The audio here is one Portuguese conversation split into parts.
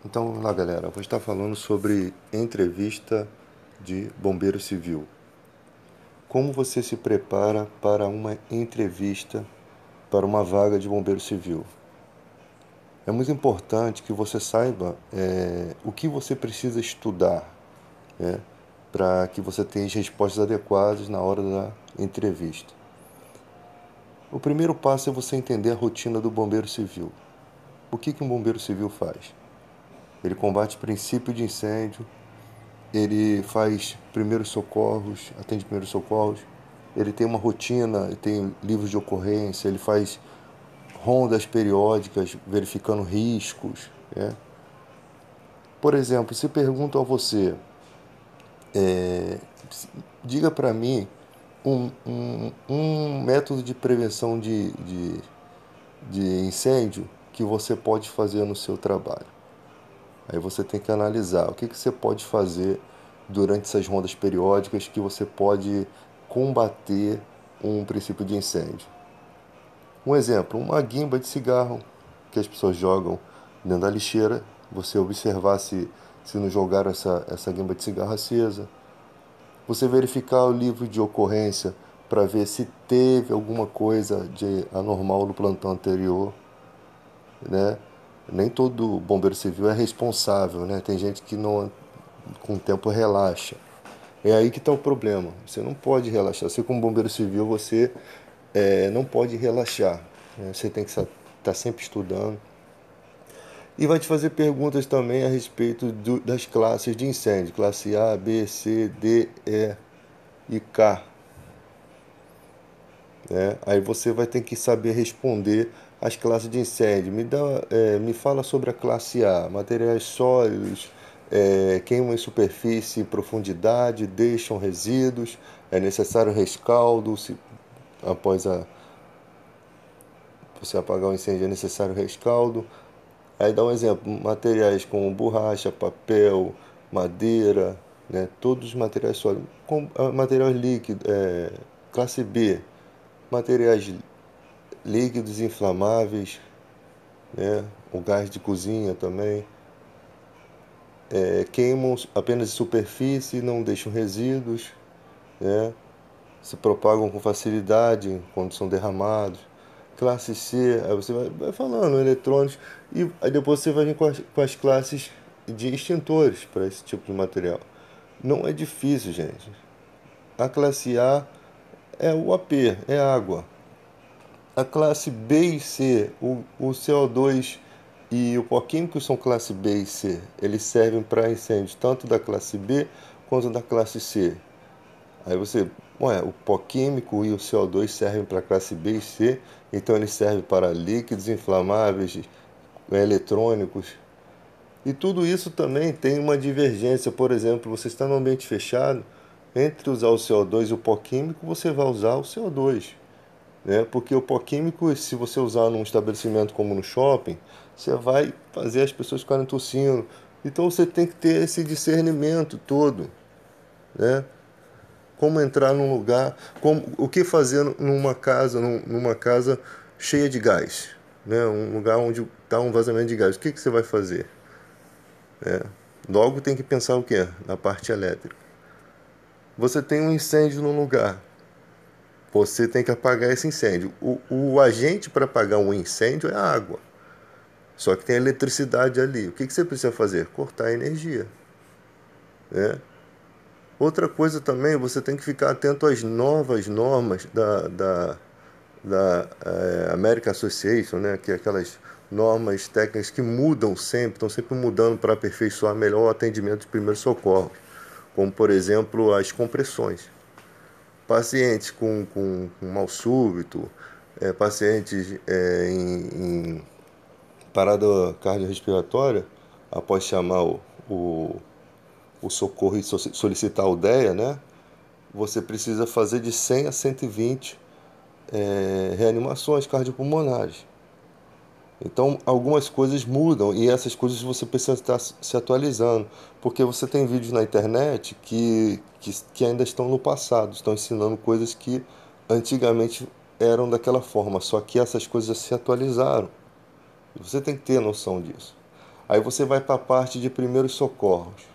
Então, vamos lá, galera. Vou estar falando sobre entrevista de bombeiro civil. Como você se prepara para uma entrevista para uma vaga de bombeiro civil? É muito importante que você saiba o que você precisa estudar, né, para que você tenha as respostas adequadas na hora da entrevista. O primeiro passo é você entender a rotina do bombeiro civil. O que um bombeiro civil faz? Ele combate princípio de incêndio, ele faz primeiros socorros, atende primeiros socorros, ele tem uma rotina, ele tem livros de ocorrência, ele faz rondas periódicas, verificando riscos, né? Por exemplo, se perguntam a você, diga para mim um método de prevenção de incêndio que você pode fazer no seu trabalho. Aí você tem que analisar o que você pode fazer durante essas rondas periódicas que você pode combater um princípio de incêndio. Um exemplo, uma guimba de cigarro que as pessoas jogam dentro da lixeira, você observar se não jogaram essa guimba de cigarro acesa. Você verificar o livro de ocorrência para ver se teve alguma coisa de anormal no plantão anterior, né? Nem todo bombeiro civil é responsável, né? Tem gente que não, com o tempo relaxa. É aí que está o problema. Você não pode relaxar. Você como bombeiro civil, você não pode relaxar, né? Você tem que estar sempre estudando. E vai te fazer perguntas também a respeito das classes de incêndio. Classe A, B, C, D, E e K, né? Aí você vai ter que saber responder as classes de incêndio. Me fala sobre a classe A, materiais sólidos, queimam em superfície e profundidade, deixam resíduos, é necessário rescaldo, após você apagar o incêndio é necessário rescaldo. Aí dá um exemplo, materiais como borracha, papel, madeira, né? Todos os materiais sólidos. Materiais líquidos, classe B, materiais líquidos inflamáveis, né? O gás de cozinha também. Queimam apenas em superfície, não deixam resíduos, né? Se propagam com facilidade quando são derramados. Classe C, aí você vai falando, eletrônicos, e aí depois você vai vir com as classes de extintores para esse tipo de material. Não é difícil, gente. A classe A é o AP, é água. A classe B e C, o CO2 e o pó químico são classe B e C. Eles servem para incêndios tanto da classe B quanto da classe C. Aí você, ué, o pó químico e o CO2 servem para a classe B e C, então eles servem para líquidos inflamáveis, eletrônicos. E tudo isso também tem uma divergência. Por exemplo, você está no ambiente fechado, entre usar o CO2 e o pó químico, você vai usar o CO2, né? Porque o pó químico, se você usar num estabelecimento como no shopping, você vai fazer as pessoas ficarem tossindo. Então você tem que ter esse discernimento todo, né? Como entrar num lugar, o que fazer numa casa cheia de gás, né? Um lugar onde está um vazamento de gás. O que você vai fazer? Logo tem que pensar o quê? Na parte elétrica. Você tem um incêndio no lugar. Você tem que apagar esse incêndio. O agente para apagar um incêndio é a água. Só que tem eletricidade ali. O que você precisa fazer? Cortar a energia, né? Outra coisa também, você tem que ficar atento às novas normas da American Association, né? Que é aquelas normas técnicas que mudam sempre, estão sempre mudando para aperfeiçoar melhor o atendimento de primeiro socorro, como por exemplo as compressões. Pacientes com mal súbito, pacientes em parada cardiorrespiratória, após chamar o socorro e solicitar o DEA, né? Você precisa fazer de 100 a 120 reanimações cardiopulmonares. Então, algumas coisas mudam e essas coisas você precisa estar se atualizando, porque você tem vídeos na internet que ainda estão no passado, estão ensinando coisas que antigamente eram daquela forma, só que essas coisas se atualizaram. Você tem que ter noção disso. Aí você vai para a parte de primeiros socorros.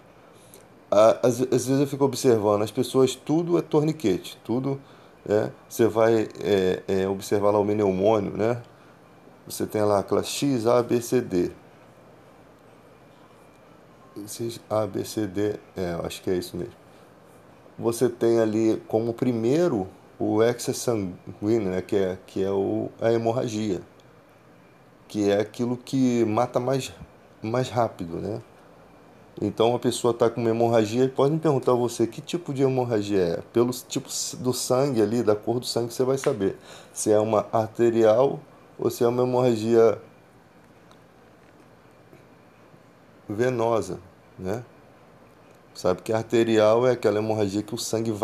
Às vezes eu fico observando, as pessoas, tudo é torniquete, tudo, né? Você vai observar lá o pneumônio, né? Você tem lá a classe X, A, B, C, D. Esses A, B, C, D, eu acho que é isso mesmo. Você tem ali como primeiro o excess sanguíneo, né? Que é a hemorragia, que é aquilo que mata mais rápido, né? Então a pessoa está com uma hemorragia, pode me perguntar a você que tipo de hemorragia é. Pelo tipo do sangue ali, da cor do sangue, você vai saber se é uma arterial ou se é uma hemorragia venosa, né? Sabe que a arterial é aquela hemorragia que o sangue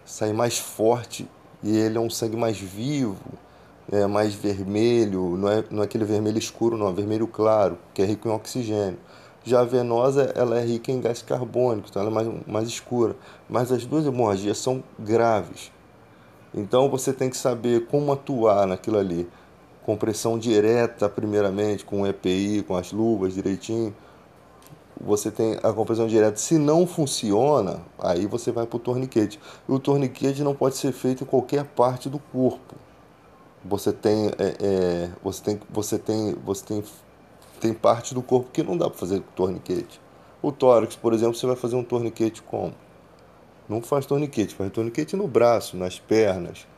sai mais forte e ele é um sangue mais vivo, mais vermelho, não é aquele vermelho escuro, não, é vermelho claro, que é rico em oxigênio. Já a venosa, ela é rica em gás carbônico, então ela é mais escura. Mas as duas hemorragias são graves. Então você tem que saber como atuar naquilo ali. Compressão direta, primeiramente, com o EPI, com as luvas direitinho. Você tem a compressão direta. Se não funciona, aí você vai para o torniquete. E o torniquete não pode ser feito em qualquer parte do corpo. Tem parte do corpo que não dá para fazer torniquete. O tórax, por exemplo, você vai fazer um torniquete como? Não faz torniquete, faz torniquete no braço, nas pernas,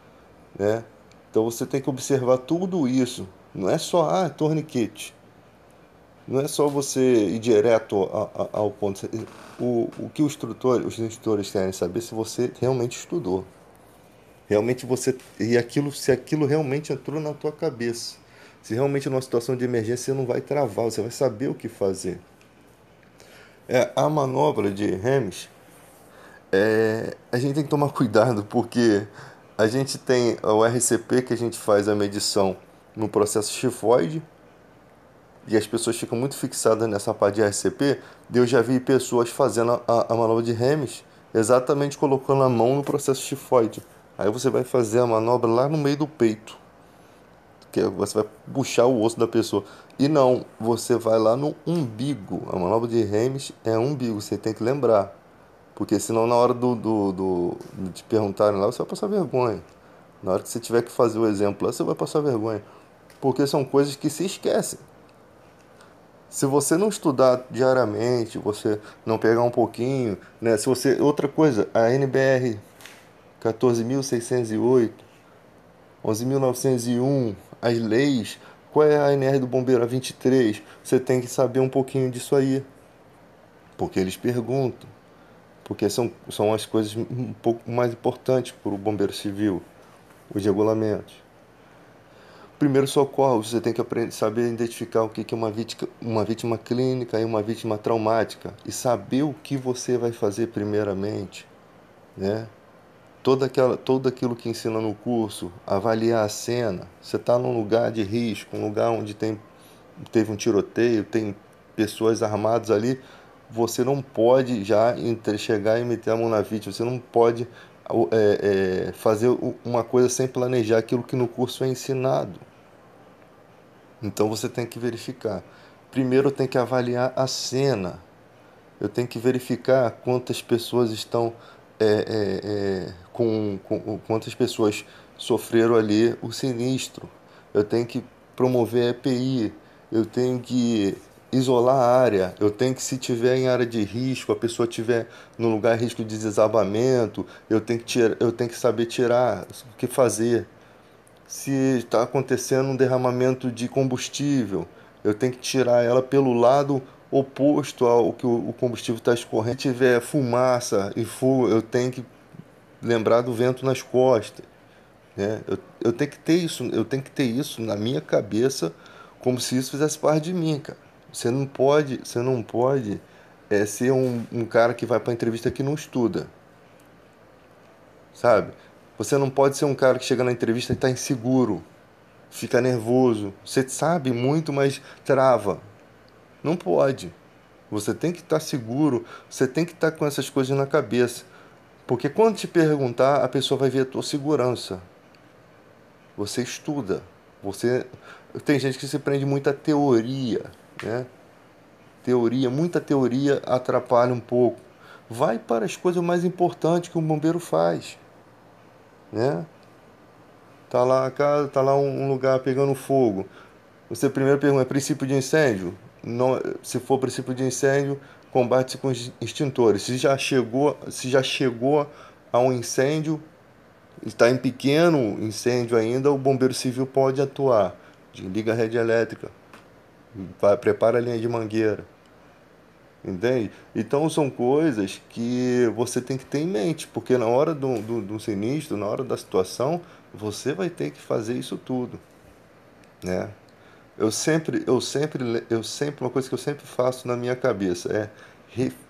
né? Então você tem que observar tudo isso. Não é só, torniquete. Não é só você ir direto ao ponto. O que os instrutores querem saber é se você realmente estudou. Realmente você. Se aquilo realmente entrou na tua cabeça. Se realmente numa situação de emergência você não vai travar, você vai saber o que fazer. A manobra de Remes, a gente tem que tomar cuidado porque a gente tem o RCP que a gente faz a medição no processo chifoide e as pessoas ficam muito fixadas nessa parte de RCP. Eu já vi pessoas fazendo a manobra de Remes exatamente colocando a mão no processo chifoide. Aí você vai fazer a manobra lá no meio do peito, que você vai puxar o osso da pessoa. E não, você vai lá no umbigo. A manobra de Remes é umbigo, você tem que lembrar. Porque senão na hora de te perguntarem lá, você vai passar vergonha. Na hora que você tiver que fazer o exemplo lá, você vai passar vergonha. Porque são coisas que se esquecem. Se você não estudar diariamente, você não pegar um pouquinho, né? Se você, outra coisa, a NBR 14.608, 11.901, as leis, qual é a ANR do bombeiro, a 23, você tem que saber um pouquinho disso aí, porque eles perguntam, porque são as coisas um pouco mais importantes para o bombeiro civil, os regulamentos. Primeiro socorro, você tem que aprender, saber identificar o que é uma vítima clínica e uma vítima traumática e saber o que você vai fazer primeiramente, né? Tudo aquilo que ensina no curso, avaliar a cena. Você está num lugar de risco, um lugar onde teve um tiroteio, tem pessoas armadas ali, você não pode já chegar e meter a mão na vítima, você não pode fazer uma coisa sem planejar aquilo que no curso é ensinado. Então você tem que verificar. Primeiro eu tenho que avaliar a cena. Eu tenho que verificar quantas pessoas estão quantas pessoas sofreram ali o sinistro. Eu tenho que promover a EPI. Eu tenho que isolar a área. Eu tenho que, se tiver em área de risco, a pessoa tiver no lugar de risco de desabamento, eu tenho que saber tirar, o que fazer. Se está acontecendo um derramamento de combustível, eu tenho que tirar ela pelo lado oposto ao que o combustível está escorrendo. Se tiver fumaça e fogo, eu tenho que lembrar do vento nas costas, né? Eu tenho que ter isso, eu tenho que ter isso na minha cabeça como se isso fizesse parte de mim, cara. Você não pode ser um cara que vai para entrevista que não estuda, sabe? Você não pode ser um cara que chega na entrevista e está inseguro, fica nervoso. Você sabe muito, mas trava. Não pode. Você tem que estar seguro, você tem que estar com essas coisas na cabeça. Porque quando te perguntar, a pessoa vai ver a tua segurança. Você estuda. Você Tem gente que se prende muito à teoria, né? teoria, muita teoria atrapalha um pouco. Vai para as coisas mais importantes que um bombeiro faz, né? Tá lá a casa, tá lá um lugar pegando fogo. Você primeiro pergunta, é princípio de incêndio? Não, se for princípio de incêndio, combate-se com extintores. Se já chegou a um incêndio, está em pequeno incêndio ainda, o bombeiro civil pode atuar. Liga a rede elétrica, prepara a linha de mangueira. Entende? Então são coisas que você tem que ter em mente, porque na hora do sinistro, na hora da situação, você vai ter que fazer isso tudo, né? Uma coisa que eu sempre faço na minha cabeça é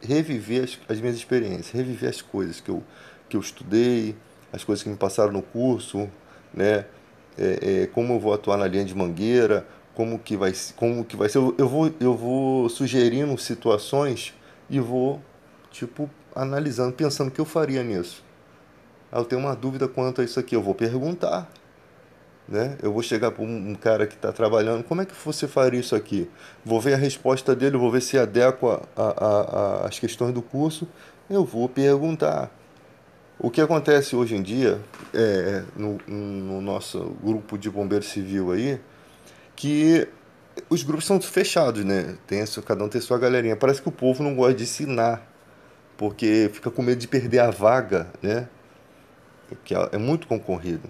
reviver as minhas experiências, reviver as coisas que eu estudei, as coisas que me passaram no curso, né? Como eu vou atuar na linha de mangueira, como que vai ser. Eu vou sugerindo situações e vou, tipo, analisando, pensando o que eu faria nisso. Eu tenho uma dúvida quanto a isso aqui, eu vou perguntar, né? Eu vou chegar para um cara que está trabalhando, como é que você faria isso aqui? Vou ver a resposta dele, vou ver se adequa às questões do curso, eu vou perguntar. O que acontece hoje em dia, no nosso grupo de bombeiro civil aí, que os grupos são fechados, né? Cada um tem sua galerinha. Parece que o povo não gosta de ensinar, porque fica com medo de perder a vaga, né? Que é muito concorrido.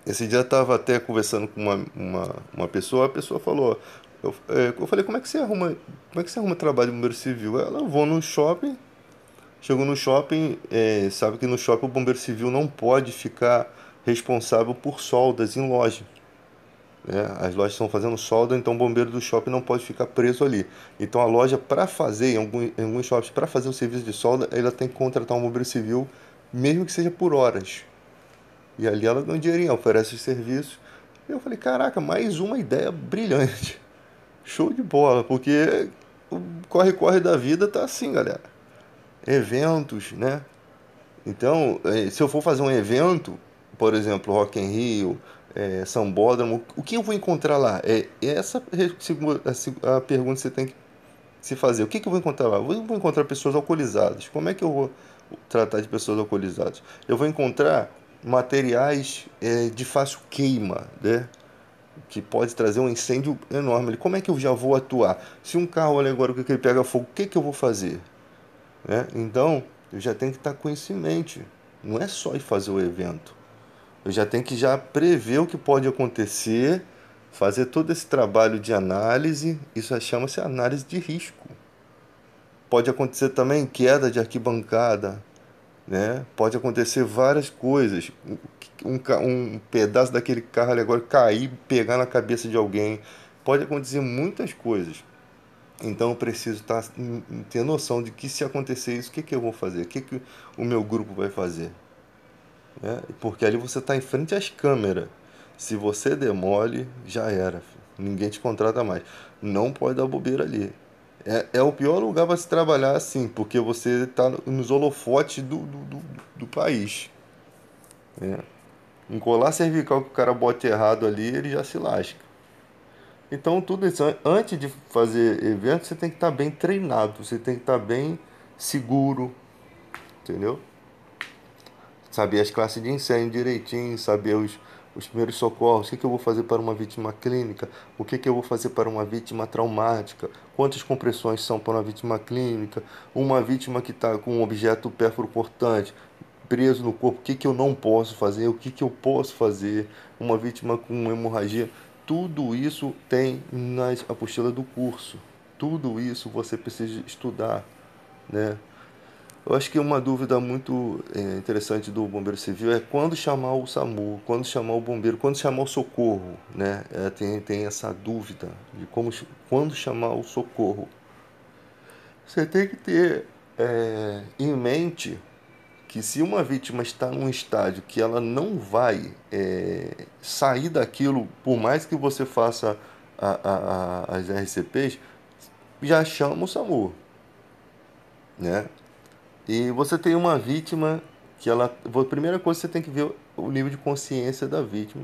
Esse dia eu estava até conversando com uma pessoa, a pessoa falou, eu falei, como é que você arruma trabalho de bombeiro civil? Ela, eu vou no shopping, chego no shopping, sabe que no shopping o bombeiro civil não pode ficar responsável por soldas em loja, né? As lojas estão fazendo solda, então o bombeiro do shopping não pode ficar preso ali. Então a loja, para fazer, em alguns shoppings, para fazer o serviço de solda, ela tem que contratar um bombeiro civil, mesmo que seja por horas. E ali ela ganha um dinheirinho, oferece os serviços. E eu falei, caraca, mais uma ideia brilhante. Show de bola, porque o corre-corre da vida tá assim, galera. Eventos, né? Então, se eu for fazer um evento, por exemplo, Rock in Rio, Sambódromo, o que eu vou encontrar lá? A pergunta que você tem que se fazer. O que eu vou encontrar lá? Eu vou encontrar pessoas alcoolizadas. Como é que eu vou tratar de pessoas alcoolizadas? Eu vou encontrar materiais de fácil queima, né? Que pode trazer um incêndio enorme. Como é que eu já vou atuar? Se um carro alegórico que ele pega fogo, o que eu vou fazer? Né? Então, eu já tenho que estar com isso em mente. Não é só ir fazer o evento. Eu já tenho que já prever o que pode acontecer, fazer todo esse trabalho de análise. Isso chama-se análise de risco. Pode acontecer também queda de arquibancada, né? Pode acontecer várias coisas. Um pedaço daquele carro alegórico cair, pegar na cabeça de alguém. Pode acontecer muitas coisas. Então eu preciso ter noção de que se acontecer isso, o que eu vou fazer? O que o meu grupo vai fazer? Né? Porque ali você está em frente às câmeras. Se você demole, já era, filho. Ninguém te contrata mais. Não pode dar bobeira ali. É o pior lugar para se trabalhar assim, porque você está nos holofotes do país. Né? Encolar cervical que o cara bote errado ali, ele já se lasca. Então, tudo isso, antes de fazer evento, você tem que estar bem treinado, você tem que estar bem seguro, entendeu? Saber as classes de incêndio direitinho, saber os primeiros socorros, o que eu vou fazer para uma vítima clínica, o que eu vou fazer para uma vítima traumática, quantas compressões são para uma vítima clínica, uma vítima que está com um objeto pérfuro-cortante preso no corpo, o que eu não posso fazer, o que eu posso fazer, uma vítima com hemorragia, tudo isso tem na apostila do curso, tudo isso você precisa estudar, né? Eu acho que uma dúvida muito interessante do bombeiro civil é quando chamar o SAMU, quando chamar o bombeiro, quando chamar o socorro, né? Tem essa dúvida de quando chamar o socorro. Você tem que ter em mente que se uma vítima está num estágio que ela não vai sair daquilo, por mais que você faça as RCPs, já chama o SAMU, né? E você tem uma vítima que a primeira coisa você tem que ver o nível de consciência da vítima,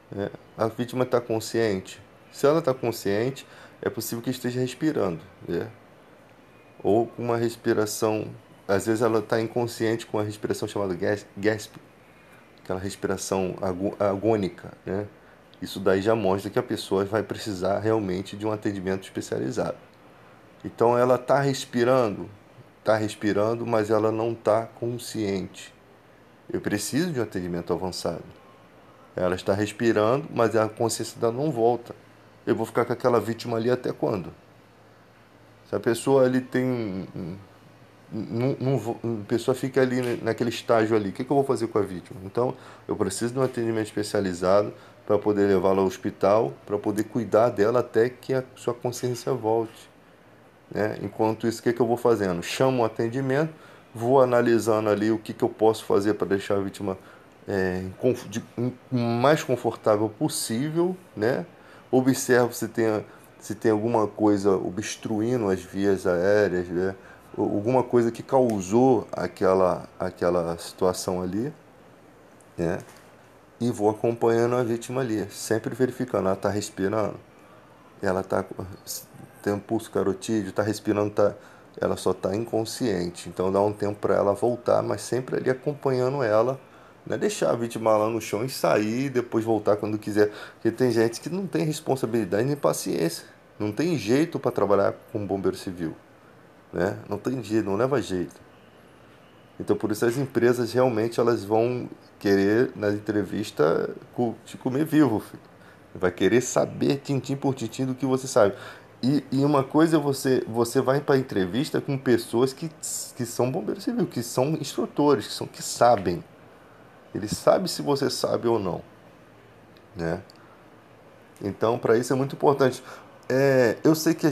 né? A vítima está consciente. Se ela está consciente, é possível que esteja respirando, né? Ou com uma respiração, às vezes ela está inconsciente com a respiração chamada gasp, aquela respiração agônica, né? Isso daí já mostra que a pessoa vai precisar realmente de um atendimento especializado. Então ela está respirando, mas ela não está consciente. Eu preciso de um atendimento avançado. Ela está respirando, mas a consciência dela não volta. Eu vou ficar com aquela vítima ali até quando? Se a pessoa ali tem. A pessoa fica ali naquele estágio ali, o que eu vou fazer com a vítima? Então, eu preciso de um atendimento especializado para poder levá-la ao hospital, para poder cuidar dela até que a sua consciência volte, né? Enquanto isso, o que eu vou fazendo? Chamo o atendimento, vou analisando ali o que eu posso fazer para deixar a vítima mais confortável possível, né? Observo se tem alguma coisa obstruindo as vias aéreas, né? Alguma coisa que causou aquela situação ali, né? E vou acompanhando a vítima ali, sempre verificando, ela está respirando, ela tem um pulso carotídeo, está respirando, ela só está inconsciente. Então dá um tempo para ela voltar, mas sempre ali acompanhando ela. Não é deixar a vítima lá no chão e sair e depois voltar quando quiser. Porque tem gente que não tem responsabilidade nem paciência. Não tem jeito para trabalhar com bombeiro civil, né? Não tem jeito, não leva jeito. Então por isso as empresas realmente elas vão querer na entrevista te comer vivo, filho. Vai querer saber tintim por tintim do que você sabe. E uma coisa é você vai para entrevista com pessoas que são bombeiros civis, que são instrutores, que sabem. Eles sabem se você sabe ou não, né? Então, para isso é muito importante. Eu sei que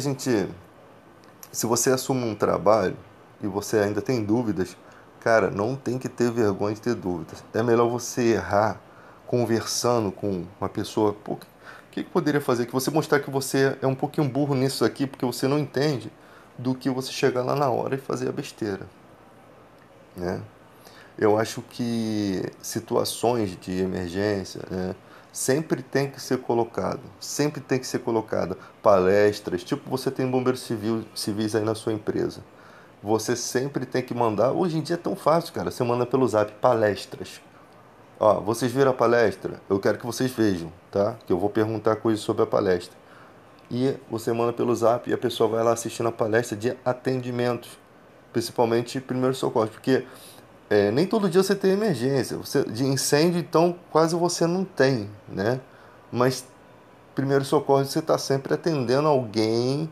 se você assume um trabalho e você ainda tem dúvidas, cara, não tem que ter vergonha de ter dúvidas. É melhor você errar conversando com uma pessoa. Pô, o que poderia fazer? Que você mostrar que você é um pouquinho burro nisso aqui, porque você não entende, do que você chegar lá na hora e fazer a besteira, né? Eu acho que situações de emergência, né, sempre tem que ser colocado, sempre tem que ser colocada palestras, tipo você tem bombeiros civis aí na sua empresa. Você sempre tem que mandar, hoje em dia é tão fácil, cara, você manda pelo Zap palestras. Ó, vocês viram a palestra? Eu quero que vocês vejam, tá? Que eu vou perguntar coisas sobre a palestra. E você manda pelo Zap e a pessoa vai lá assistindo a palestra de atendimentos, principalmente primeiros socorros, porque nem todo dia você tem emergência. De incêndio, então, quase você não tem, né? Mas primeiro socorro você está sempre atendendo alguém,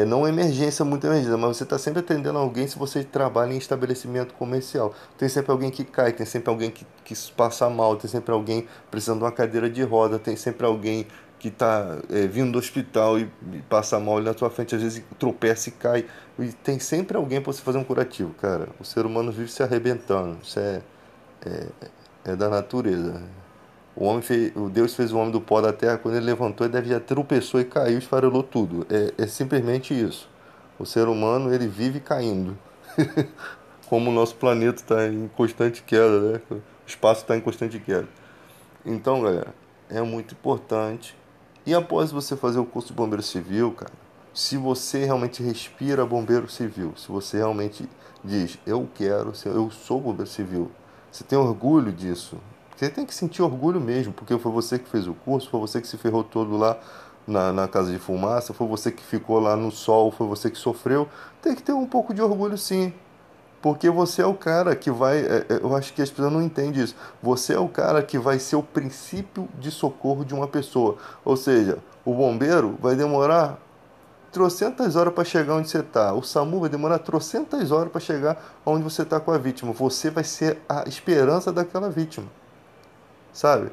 não emergência, muita emergência, mas você está sempre atendendo alguém se você trabalha em estabelecimento comercial. Tem sempre alguém que cai, tem sempre alguém que passa mal, tem sempre alguém precisando de uma cadeira de roda, tem sempre alguém que está vindo do hospital e passa mal ali na sua frente, às vezes tropeça e cai. E tem sempre alguém para você fazer um curativo, cara. O ser humano vive se arrebentando, isso é da natureza. O Deus fez o homem do pó da terra, quando ele levantou, ele deve já tropeçou e caiu, esfarelou tudo. É simplesmente isso. O ser humano, ele vive caindo. Como o nosso planeta está em constante queda, né? O espaço está em constante queda. Então, galera, é muito importante. E após você fazer o curso de bombeiro civil, cara, se você realmente respira bombeiro civil, se você realmente diz, eu sou bombeiro civil, você tem orgulho disso. Você tem que sentir orgulho mesmo, porque foi você que fez o curso, foi você que se ferrou todo lá na casa de fumaça, foi você que ficou lá no sol, foi você que sofreu. Tem que ter um pouco de orgulho, sim. Porque você é o cara que vai. Eu acho que as pessoas não entendem isso. Você é o cara que vai ser o princípio de socorro de uma pessoa. Ou seja, o bombeiro vai demorar trocentas horas para chegar onde você está. O SAMU vai demorar trocentas horas para chegar onde você está com a vítima. Você vai ser a esperança daquela vítima. Sabe?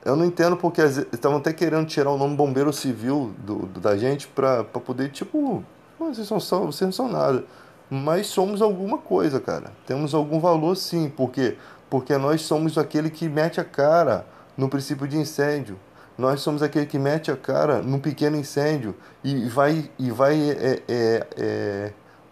Eu não entendo porque estavam até querendo tirar o nome bombeiro civil da gente pra poder, tipo, "Pô, vocês não são nada. Mas somos alguma coisa, cara. Temos algum valor sim. Por quê? Porque nós somos aquele que mete a cara no princípio de incêndio. Nós somos aquele que mete a cara num pequeno incêndio e vai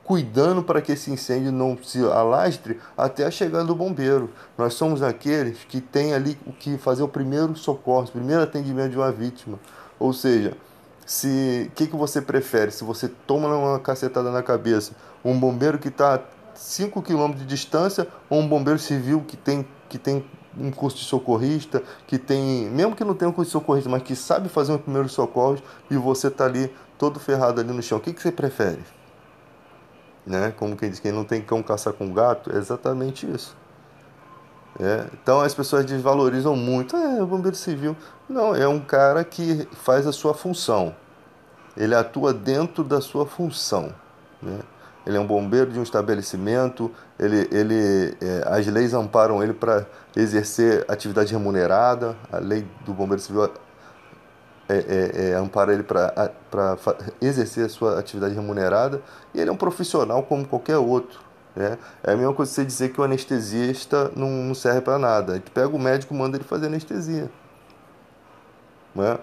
cuidando para que esse incêndio não se alastre até a chegada do bombeiro. Nós somos aqueles que têm ali o que fazer o primeiro socorro, o primeiro atendimento de uma vítima. Ou seja, o que você prefere? Se você toma uma cacetada na cabeça, um bombeiro que está a 5 km de distância ou um bombeiro civil que tem um curso de socorrista, que tem, mesmo que não tenha um curso de socorrista, mas que sabe fazer um primeiro socorro e você está ali todo ferrado ali no chão. O que você prefere? Né? Como quem diz, quem não tem cão caçar com gato, é exatamente isso. Então as pessoas desvalorizam muito. O bombeiro civil. Não, é um cara que faz a sua função. Ele atua dentro da sua função, né? Ele é um bombeiro de um estabelecimento, as leis amparam ele para exercer atividade remunerada, a lei do bombeiro civil ampara ele para exercer a sua atividade remunerada, e ele é um profissional como qualquer outro, né? É a mesma coisa que você dizer que o anestesista não serve para nada. A gente pega o médico e manda ele fazer anestesia, né?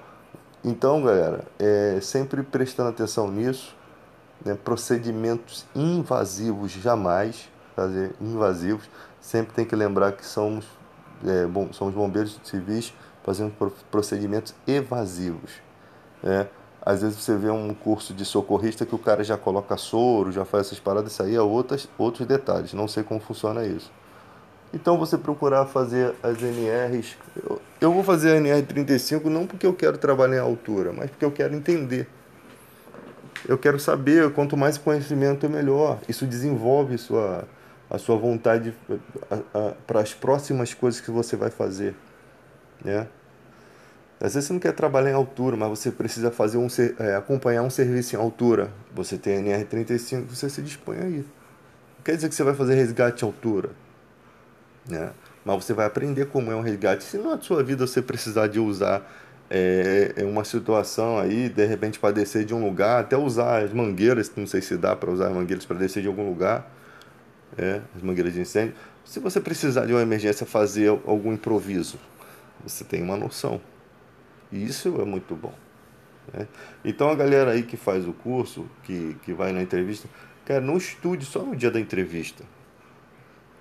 Então, galera, sempre prestando atenção nisso, né? Procedimentos invasivos jamais fazer invasivos. Sempre tem que lembrar que somos bombeiros civis fazendo procedimentos evasivos, né? Às vezes você vê um curso de socorrista que o cara já coloca soro, já faz essas paradas, isso aí é outros detalhes, não sei como funciona isso. Então você procurar fazer as NRs. Eu vou fazer a NR 35 não porque eu quero trabalhar em altura, mas porque eu quero entender. Eu quero saber, quanto mais conhecimento é melhor. Isso desenvolve a sua vontade para as próximas coisas que você vai fazer, né? Às vezes você não quer trabalhar em altura, mas você precisa fazer acompanhar um serviço em altura. Você tem a NR 35, você se dispõe aí. Não quer dizer que você vai fazer resgate em altura, né? Mas você vai aprender como é um resgate. Se na sua vida você precisar de usar uma situação aí, de repente para descer de um lugar, até usar as mangueiras, não sei se dá para usar as mangueiras para descer de algum lugar, as mangueiras de incêndio. Se você precisar de uma emergência fazer algum improviso, você tem uma noção. E isso é muito bom, né? Então a galera aí que faz o curso, que vai na entrevista, cara, não estude só no dia da entrevista.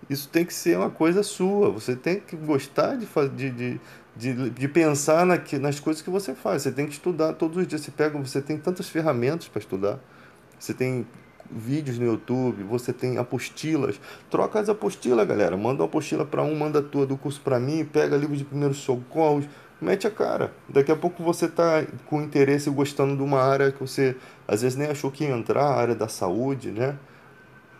Isso tem que ser uma coisa sua. Você tem que gostar de pensar nas coisas que você faz. Você tem que estudar todos os dias. Você tem tantas ferramentas para estudar. Você tem vídeos no YouTube, você tem apostilas. Troca as apostilas, galera. Manda uma apostila para um, manda a tua do curso para mim, pega livro de primeiros socorros, mete a cara. Daqui a pouco você tá com interesse, gostando de uma área que você às vezes nem achou que ia entrar, a área da saúde, né?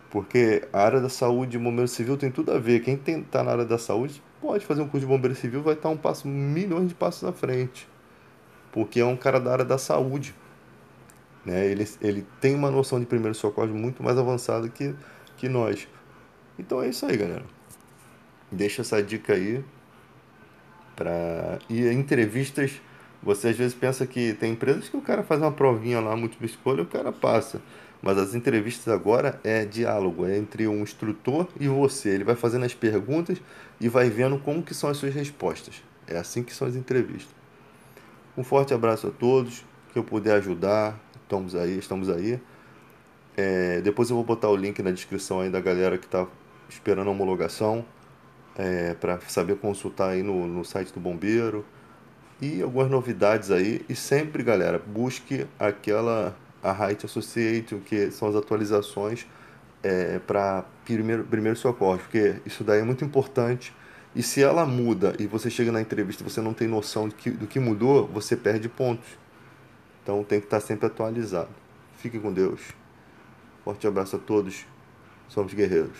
Porque a área da saúde e bombeiro civil tem tudo a ver. Quem tá na área da saúde pode fazer um curso de bombeiro civil, vai estar milhões de passos à frente. Porque é um cara da área da saúde, né? Ele tem uma noção de primeiro socorro muito mais avançada que nós. Então é isso aí, galera. Deixa essa dica aí. E entrevistas, você às vezes pensa que tem empresas que o cara faz uma provinha lá, múltipla escolha, e o cara passa. Mas as entrevistas agora é diálogo, é entre um instrutor e você. Ele vai fazendo as perguntas e vai vendo como que são as suas respostas. É assim que são as entrevistas. Um forte abraço a todos, que eu puder ajudar, estamos aí. Depois eu vou botar o link na descrição aí da galera que está esperando a homologação, para saber consultar aí no site do Bombeiro e algumas novidades aí. E sempre, galera, busque a Height Associate, que são as atualizações para primeiro socorro, porque isso daí é muito importante. E se ela muda e você chega na entrevista e você não tem noção do que mudou, você perde pontos. Então tem que estar sempre atualizado. Fique com Deus. Forte abraço a todos. Somos guerreiros.